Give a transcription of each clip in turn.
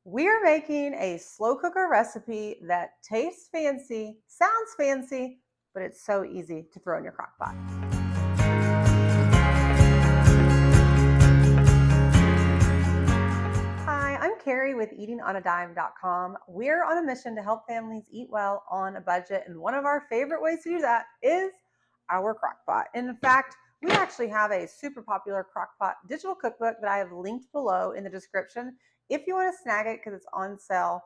We are making a slow cooker recipe that tastes fancy, sounds fancy, but it's so easy to throw in your crock pot. Hi, I'm Carrie with eatingonadime.com. We're on a mission to help families eat well on a budget, and one of our favorite ways to do that is our crock pot. In fact, we actually have a super popular crock pot digital cookbook that I have linked below in the description if you want to snag it because it's on sale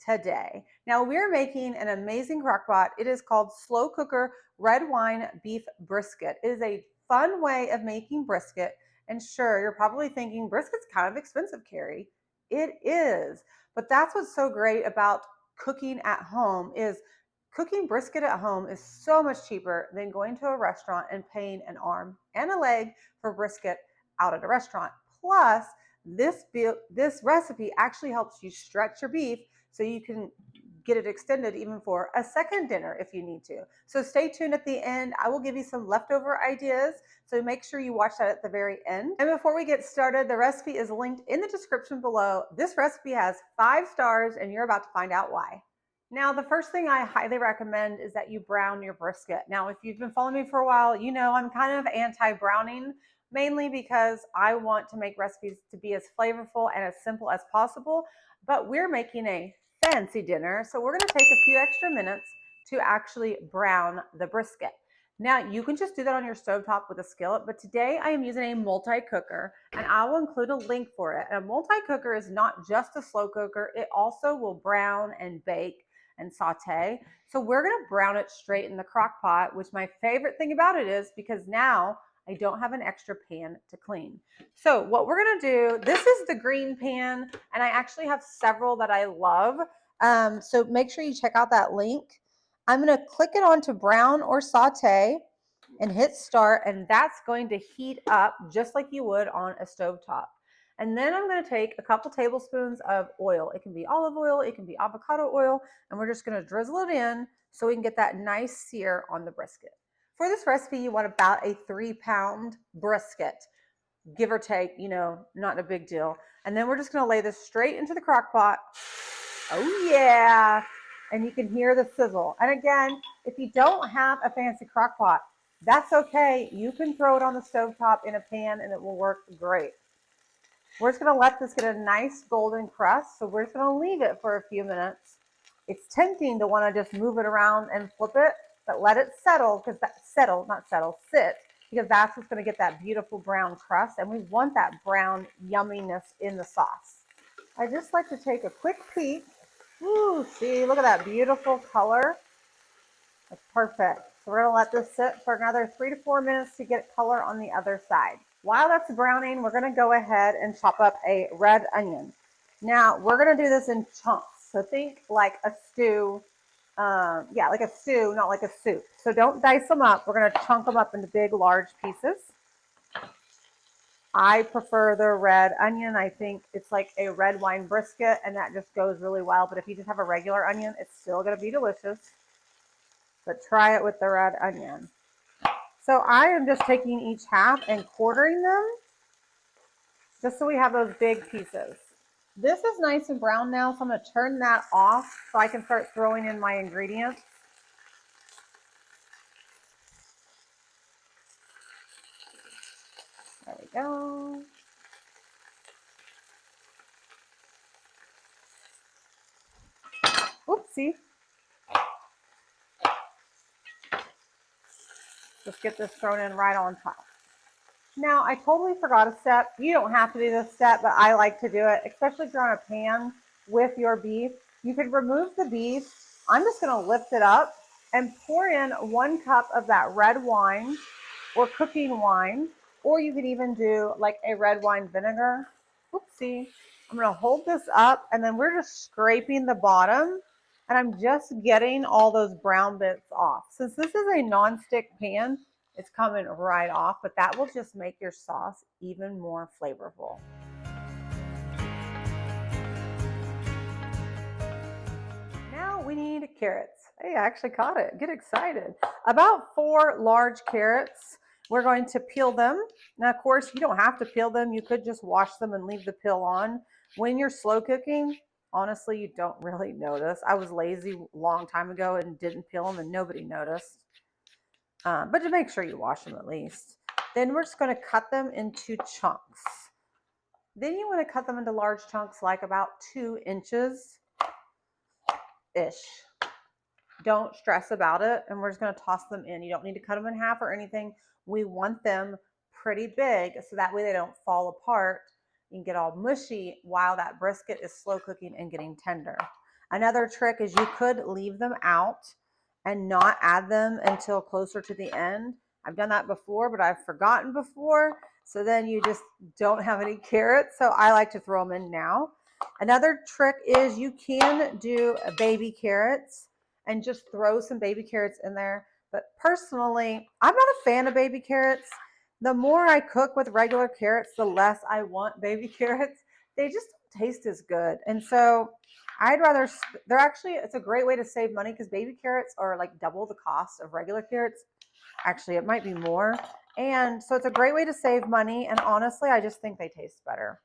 today. Now we're making an amazing crock pot. It is called Slow Cooker Red Wine Beef Brisket. It is a fun way of making brisket. And sure, you're probably thinking brisket's kind of expensive, Carrie. It is, but that's what's so great about cooking at home is cooking brisket at home is so much cheaper than going to a restaurant and paying an arm and a leg for brisket out at a restaurant. Plus, this recipe actually helps you stretch your beef so you can get it extended even for a second dinner if you need to. So stay tuned at the end. I will give you some leftover ideas. So make sure you watch that at the very end. And before we get started, the recipe is linked in the description below. This recipe has 5 stars and you're about to find out why. Now, the first thing I highly recommend is that you brown your brisket. Now, if you've been following me for a while, you know I'm kind of anti-browning, mainly because I want to make recipes to be as flavorful and as simple as possible, but we're making a fancy dinner, so we're going to take a few extra minutes to actually brown the brisket. Now, you can just do that on your stovetop with a skillet, but today I am using a multi-cooker, and I will include a link for it. And a multi-cooker is not just a slow cooker, it also will brown and bake and saute. So we're going to brown it straight in the crock pot, which my favorite thing about it is because now I don't have an extra pan to clean. So what we're going to do, this is the green pan, and I actually have several that I love. So make sure you check out that link. I'm going to click it on to brown or saute and hit start, and that's going to heat up just like you would on a stovetop. And then I'm going to take a couple tablespoons of oil. It can be olive oil, it can be avocado oil, and we're just going to drizzle it in so we can get that nice sear on the brisket. For this recipe, you want about a 3-pound brisket, give or take, not a big deal. And then we're just going to lay this straight into the crock pot. Oh yeah, and you can hear the sizzle. And again, if you don't have a fancy crock pot, that's okay. You can throw it on the stovetop in a pan and it will work great. We're just going to let this get a nice golden crust, so we're just going to leave it for a few minutes. It's tempting to want to just move it around and flip it, but let it settle, because sit, because that's what's going to get that beautiful brown crust, and we want that brown yumminess in the sauce. I just like to take a quick peek. Ooh, see, look at that beautiful color. That's perfect. So we're going to let this sit for another 3 to 4 minutes to get color on the other side. While that's browning, we're going to go ahead and chop up a red onion. Now, we're going to do this in chunks. So think like a stew. Like a stew, not like a soup. So don't dice them up. We're going to chunk them up into big, large pieces. I prefer the red onion. I think it's like a red wine brisket, and that just goes really well. But if you just have a regular onion, it's still going to be delicious. But try it with the red onion. So I am just taking each half and quartering them just so we have those big pieces. This is nice and brown now, so I'm going to turn that off so I can start throwing in my ingredients. There we go. Oopsie. Just get this thrown in right on top. Now, I totally forgot a step. You don't have to do this step, but I like to do it, especially if you're on a pan with your beef. You can remove the beef. I'm just going to lift it up and pour in 1 cup of that red wine or cooking wine, or you could even do like a red wine vinegar. Oopsie. I'm going to hold this up, and then we're just scraping the bottom, and I'm just getting all those brown bits off. Since this is a non-stick pan, it's coming right off, but that will just make your sauce even more flavorful. Now we need carrots. Hey, I actually caught it. Get excited. About 4 large carrots. We're going to peel them. Now, of course, you don't have to peel them. You could just wash them and leave the peel on. When you're slow cooking, honestly, you don't really notice. I was lazy a long time ago and didn't peel them and nobody noticed. But to make sure you wash them at least. Then we're just going to cut them into chunks. Then you want to cut them into large chunks, like about 2 inches-ish. Don't stress about it. And we're just going to toss them in. You don't need to cut them in half or anything. We want them pretty big so that way they don't fall apart and get all mushy while that brisket is slow cooking and getting tender. Another trick is you could leave them out and not add them until closer to the end. I've done that before, but I've forgotten before. So then you just don't have any carrots. So I like to throw them in now. Another trick is you can do baby carrots and just throw some baby carrots in there. But personally, I'm not a fan of baby carrots. The more I cook with regular carrots, the less I want baby carrots. They just don't taste as good. And so I'd rather, it's a great way to save money because baby carrots are like double the cost of regular carrots. Actually, it might be more. And so it's a great way to save money. And honestly, I just think they taste better.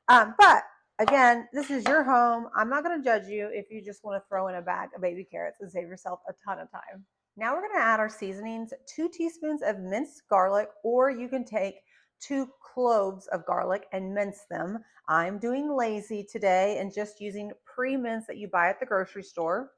But again, this is your home. I'm not going to judge you if you just want to throw in a bag of baby carrots and save yourself a ton of time. Now we're going to add our seasonings, 2 teaspoons of minced garlic, or you can take 2 cloves of garlic and mince them. I'm doing lazy today and just using pre-mince that you buy at the grocery store.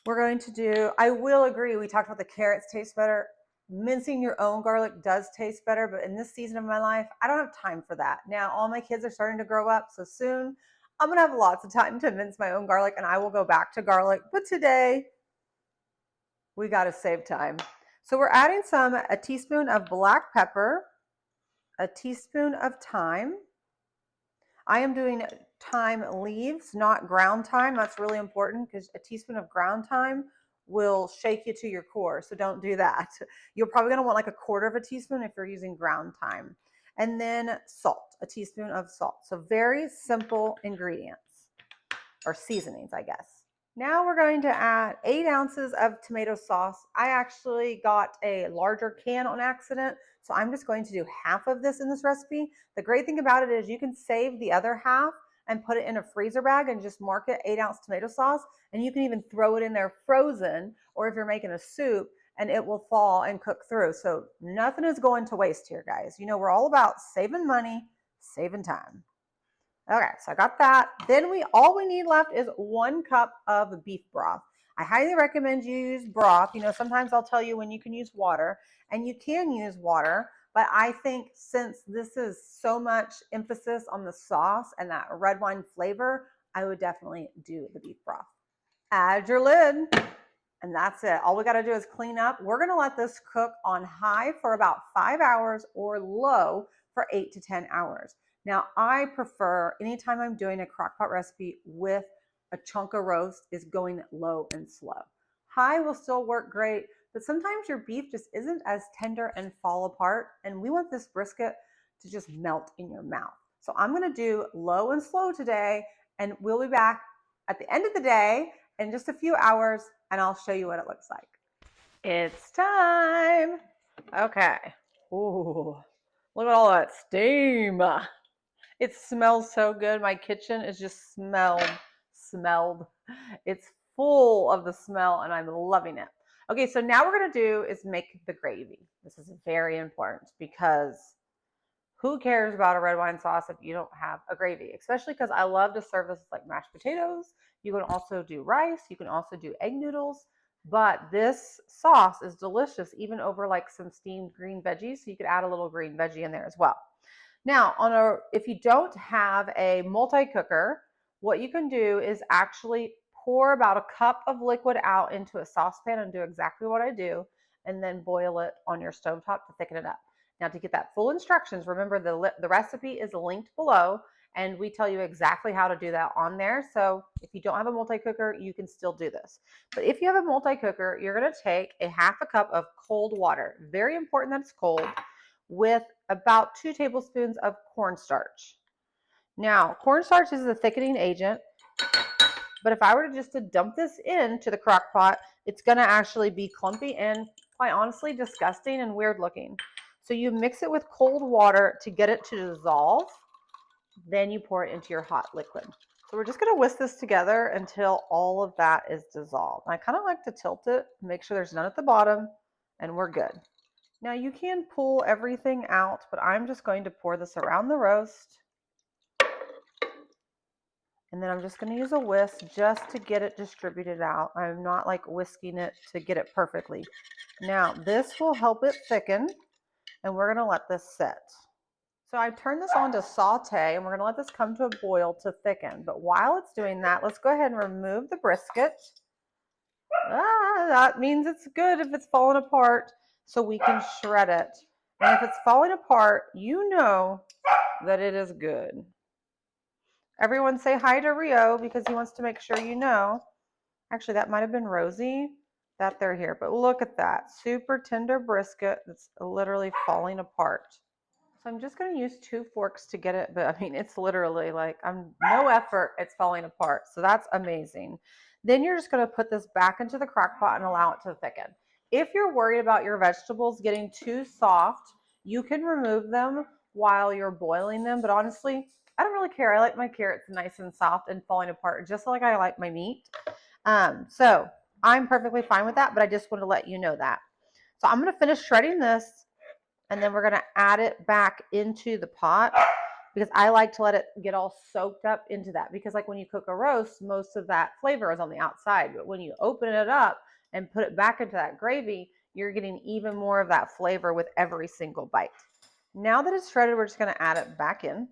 We're going to do, I will agree, we talked about the carrots taste better. Mincing your own garlic does taste better, but in this season of my life, I don't have time for that. Now, all my kids are starting to grow up, so soon I'm going to have lots of time to mince my own garlic, and I will go back to garlic. But today, we got to save time. So we're adding a teaspoon of black pepper, a teaspoon of thyme. I am doing thyme leaves, not ground thyme. That's really important because a teaspoon of ground thyme will shake you to your core. So don't do that. You're probably going to want like a quarter of a teaspoon if you're using ground thyme. And then salt, a teaspoon of salt. So very simple ingredients or seasonings, I guess. Now we're going to add 8 ounces of tomato sauce. I actually got a larger can on accident, so I'm just going to do half of this in this recipe. The great thing about it is you can save the other half and put it in a freezer bag and just mark it 8-ounce tomato sauce, and you can even throw it in there frozen, or if you're making a soup, and it will thaw and cook through. So nothing is going to waste here, guys. You know, we're all about saving money, saving time. Okay, so I got that. Then all we need left is 1 cup of beef broth. I highly recommend you use broth. You know, sometimes I'll tell you when you can use water, and you can use water, but I think since this is so much emphasis on the sauce and that red wine flavor, I would definitely do the beef broth. Add your lid, and that's it. All we got to do is clean up. We're going to let this cook on high for about 5 hours or low for 8 to 10 hours. Now, I prefer, anytime I'm doing a crockpot recipe with a chunk of roast, is going low and slow. High will still work great, but sometimes your beef just isn't as tender and fall apart, and we want this brisket to just melt in your mouth. So I'm going to do low and slow today, and we'll be back at the end of the day in just a few hours, and I'll show you what it looks like. It's time. Okay. Ooh, look at all that steam. It smells so good. My kitchen is just smelled. It's full of the smell and I'm loving it. Okay, so now we're going to do is make the gravy. This is very important because who cares about a red wine sauce if you don't have a gravy? Especially because I love to serve this like mashed potatoes. You can also do rice. You can also do egg noodles. But this sauce is delicious even over like some steamed green veggies. So you could add a little green veggie in there as well. Now, if you don't have a multi-cooker, what you can do is actually pour about a cup of liquid out into a saucepan and do exactly what I do, and then boil it on your stovetop to thicken it up. Now, to get that full instructions, remember the recipe is linked below, and we tell you exactly how to do that on there. So if you don't have a multi-cooker, you can still do this. But if you have a multi-cooker, you're going to take a half a cup of cold water. Very important that it's cold, with about 2 tablespoons of cornstarch. Now, cornstarch is a thickening agent, but if I were just to dump this into the crock pot, it's going to actually be clumpy and, quite honestly, disgusting and weird looking. So you mix it with cold water to get it to dissolve, then you pour it into your hot liquid. So we're just going to whisk this together until all of that is dissolved. I kind of like to tilt it, make sure there's none at the bottom, and we're good. Now you can pull everything out, but I'm just going to pour this around the roast. And then I'm just going to use a whisk just to get it distributed out. I'm not like whisking it to get it perfectly. Now this will help it thicken, and we're going to let this sit. So I turned this on to saute, and we're going to let this come to a boil to thicken. But while it's doing that, let's go ahead and remove the brisket. That means it's good if it's falling apart, so we can shred it. And if it's falling apart, you know that it is good. Everyone say hi to Rio because he wants to make sure you know. Actually, that might have been Rosie that they're here. But look at that. Super tender brisket that's literally falling apart. So I'm just going to use 2 forks to get it. But I mean, it's literally like no effort. It's falling apart. So that's amazing. Then you're just going to put this back into the crock pot and allow it to thicken. If you're worried about your vegetables getting too soft, you can remove them while you're boiling them. But honestly, I don't really care. I like my carrots nice and soft and falling apart, just like I like my meat. So I'm perfectly fine with that, but I just want to let you know that. So I'm going to finish shredding this, and then we're going to add it back into the pot because I like to let it get all soaked up into that, because like when you cook a roast, most of that flavor is on the outside, but when you open it up and put it back into that gravy, you're getting even more of that flavor with every single bite. Now that it's shredded, we're just going to add it back in.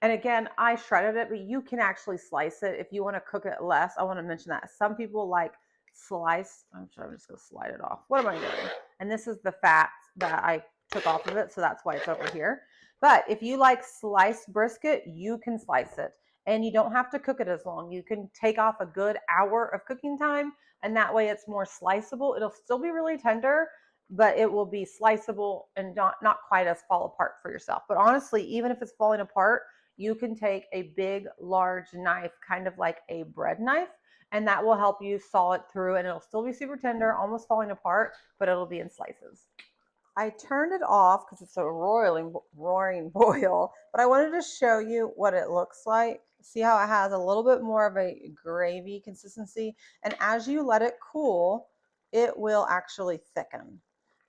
And again, I shredded it, but you can actually slice it if you want to cook it less. I want to mention that some people like slice. I'm just going to slide it off. What am I doing? And this is the fat that I took off of it, so that's why it's over here. But if you like sliced brisket, you can slice it, and you don't have to cook it as long. You can take off a good hour of cooking time, and that way it's more sliceable. It'll still be really tender, but it will be sliceable and not quite as fall apart for yourself. But honestly, even if it's falling apart, you can take a big, large knife, kind of like a bread knife, and that will help you saw it through, and it'll still be super tender, almost falling apart, but it'll be in slices. I turned it off because it's a roaring boil, but I wanted to show you what it looks like. See how it has a little bit more of a gravy consistency, and as you let it cool, it will actually thicken.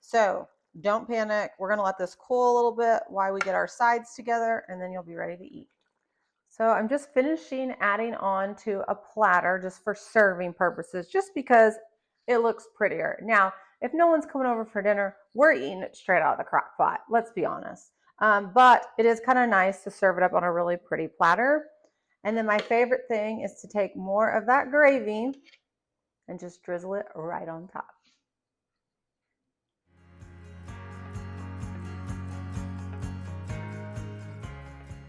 So don't panic. We're going to let this cool a little bit while we get our sides together, and then you'll be ready to eat. So I'm just finishing adding on to a platter just for serving purposes, just because it looks prettier. Now, if no one's coming over for dinner, we're eating it straight out of the crock pot, let's be honest. But it is kind of nice to serve it up on a really pretty platter. And then my favorite thing is to take more of that gravy and just drizzle it right on top.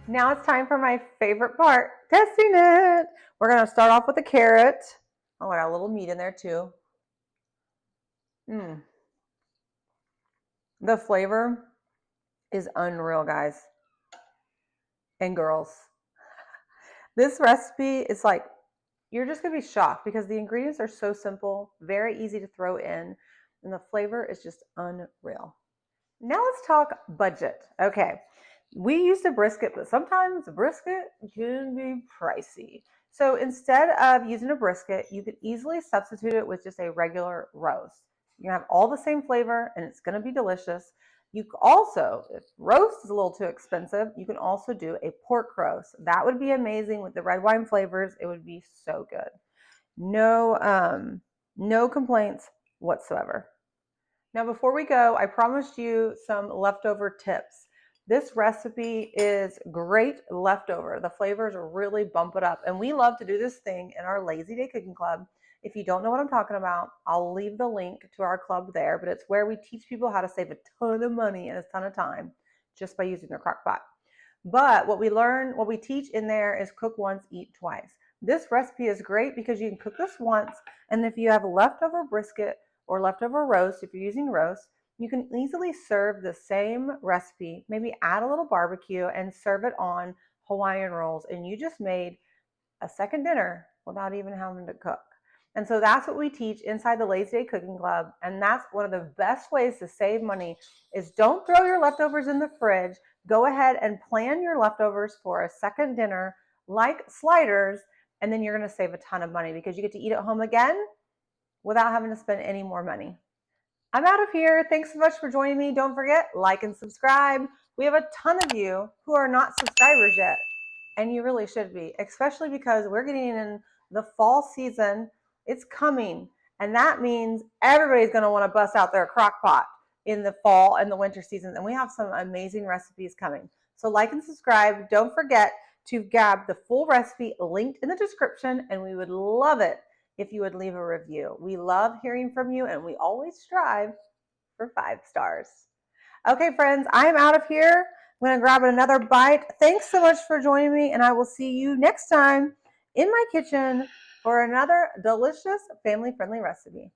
Now it's time for my favorite part, testing it. We're going to start off with the carrot. Oh, I got a little meat in there too. The flavor is unreal, guys and girls. This recipe is like, you're just going to be shocked because the ingredients are so simple, very easy to throw in, and the flavor is just unreal. Now let's talk budget. Okay. We used a brisket, but sometimes a brisket can be pricey. So instead of using a brisket, you could easily substitute it with just a regular roast. You have all the same flavor and it's going to be delicious. You also, if roast is a little too expensive, you can also do a pork roast. That would be amazing with the red wine flavors. It would be so good. No complaints whatsoever. Now, before we go, I promised you some leftover tips. This recipe is great leftover. The flavors really bump it up. And we love to do this thing in our Lazy Day Cooking Club. If you don't know what I'm talking about, I'll leave the link to our club there. But it's where we teach people how to save a ton of money and a ton of time just by using their crock pot. But what we teach in there is cook once, eat twice. This recipe is great because you can cook this once, and if you have leftover brisket or leftover roast, if you're using roast, you can easily serve the same recipe, maybe add a little barbecue and serve it on Hawaiian rolls, and you just made a second dinner without even having to cook. And so that's what we teach inside the Lazy Day Cooking Club, and that's one of the best ways to save money is don't throw your leftovers in the fridge. Go ahead and plan your leftovers for a second dinner like sliders, and then you're going to save a ton of money because you get to eat at home again without having to spend any more money. I'm out of here. Thanks so much for joining me. Don't forget, like and subscribe. We have a ton of you who are not subscribers yet, and you really should be, especially because we're getting in the fall season. It's coming, and that means everybody's going to want to bust out their crock pot in the fall and the winter season, and we have some amazing recipes coming. So like and subscribe. Don't forget to grab the full recipe linked in the description, and we would love it if you would leave a review. We love hearing from you, and we always strive for 5 stars. Okay, friends, I am out of here. I'm going to grab another bite. Thanks so much for joining me, and I will see you next time in my kitchen for another delicious family-friendly recipe.